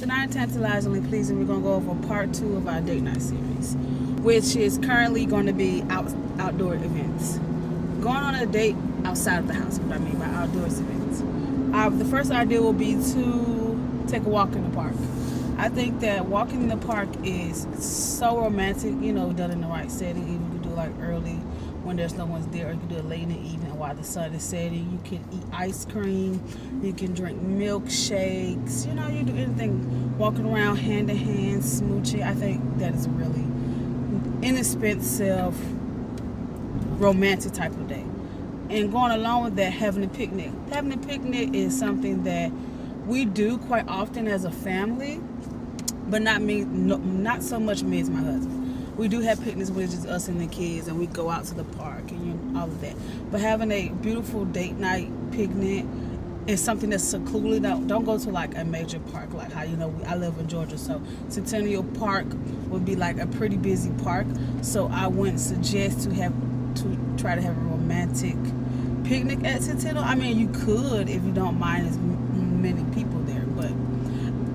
Tonight, Tantalizingly Pleasing, we're going to go over part 2 of our date night series, which is currently going to be outdoor events. Going on a date outside of the house, what I mean by outdoors events. The first idea will be to take a walk in the park. I think that walking in the park is so romantic, done in the right setting. Even you can do like early when there's no one's there, or you can do it late in the evening while the sun is setting. You can eat ice cream, you can drink milkshakes, you do anything, walking around hand in hand, smooching. I think that is really inexpensive, romantic type of day. And going along with that, having a picnic. Having a picnic is something that we do quite often as a family, but not so much me as my husband. We do have picnics with just us and the kids, and we go out to the park and all of that. But having a beautiful date night picnic is something that's secluded. Don't go to like a major park, like how I live in Georgia, so Centennial Park would be like a pretty busy park. So I wouldn't suggest to try to have a romantic picnic at Centennial. I mean, you could if you don't mind as many people there, but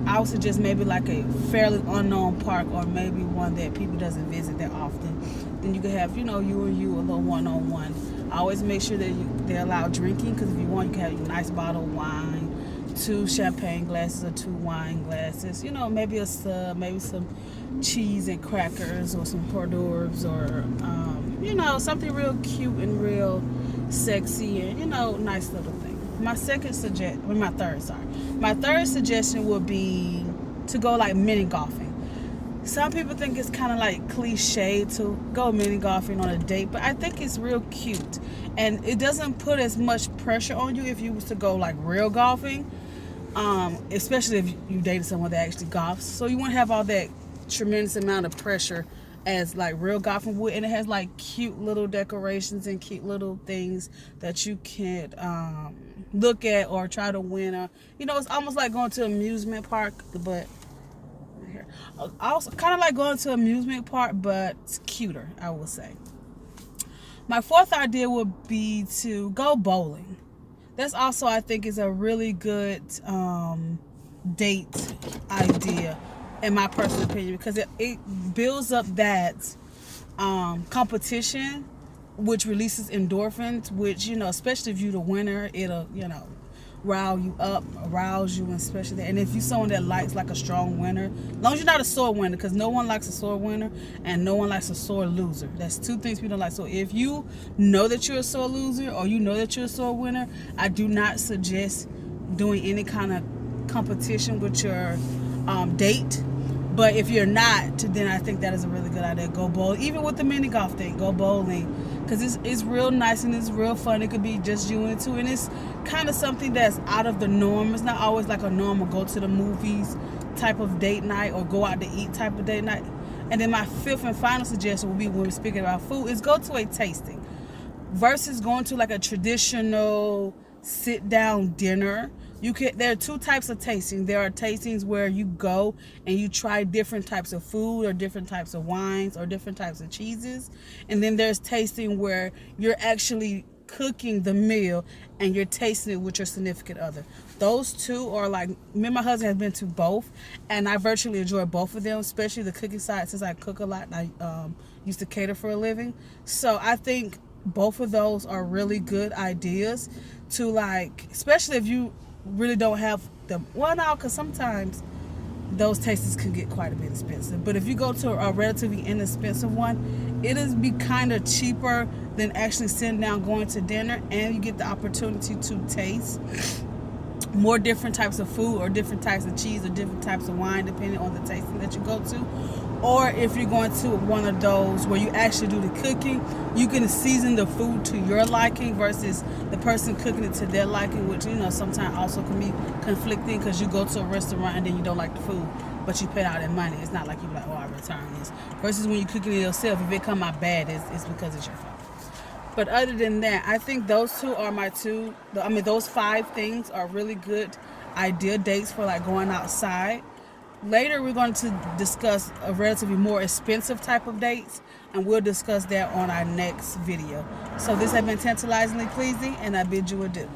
I would suggest maybe like a fairly unknown park, or maybe one that people doesn't visit that often. Then you can have, you and you a little one-on-one. I always make sure that they allow drinking, because if you want, you can have a nice bottle of wine, 2 champagne glasses or 2 wine glasses. Maybe a sub, maybe some cheese and crackers, or some hors d'oeuvres, or something real cute and real sexy, and nice little thing. My third suggestion would be to go like mini golfing. Some people think it's kind of like cliche to go mini golfing on a date, but I think it's real cute, and it doesn't put as much pressure on you if you was to go like real golfing, especially if you dated someone that actually golfs. So you won't have all that tremendous amount of pressure as like real golfing would, and it has like cute little decorations and cute little things that you can look at or try to win. Or it's almost like going to an amusement park, but also kind of like going to an amusement park, but it's cuter, I would say. My fourth idea would be to go bowling. That's also, I think, is a really good date idea, in my personal opinion, because it builds up that competition, which releases endorphins, which, especially if you're the winner, it'll, rile you up, arouse you, and especially that. And if you're someone that likes like a strong winner, as long as you're not a sore winner, because no one likes a sore winner and no one likes a sore loser. That's 2 things we don't like. So if you know that you're a sore loser, or you know that you're a sore winner, I do not suggest doing any kind of competition with your date. But if you're not, then I think that is a really good idea. Go bowling. Even with the mini golf thing, go bowling, because it's real nice and it's real fun. It could be just you and 2, and it's kind of something that's out of the norm. It's not always like a normal go to the movies type of date night, or go out to eat type of date night. And then my 5th and final suggestion will be, when we're speaking about food, is go to a tasting versus going to like a traditional sit down dinner. There are 2 types of tasting. There are tastings where you go and you try different types of food, or different types of wines, or different types of cheeses. And then there's tasting where you're actually cooking the meal and you're tasting it with your significant other. Those 2 are like, me and my husband have been to both, and I virtually enjoy both of them, especially the cooking side, since I cook a lot and I used to cater for a living. So I think both of those are really good ideas to, like, especially if you really don't have them. Well, now, because sometimes those tastings can get quite a bit expensive. But if you go to a relatively inexpensive one, it'll be kind of cheaper than actually sitting down going to dinner, and you get the opportunity to taste more different types of food, or different types of cheese, or different types of wine, depending on the tasting that you go to. Or if you're going to one of those where you actually do the cooking, you can season the food to your liking versus the person cooking it to their liking, which, sometimes also can be conflicting, because you go to a restaurant and then you don't like the food, but you pay all that money. It's not like you're like, oh, I return this. Versus when you're cooking it yourself, if it come out bad, it's because it's your fault. But other than that, I think those 2 are my 2. Those 5 things are really good ideal dates for like going outside. Later, we're going to discuss a relatively more expensive type of dates, and we'll discuss that on our next video. So this has been Tantalizingly Pleasing, and I bid you adieu.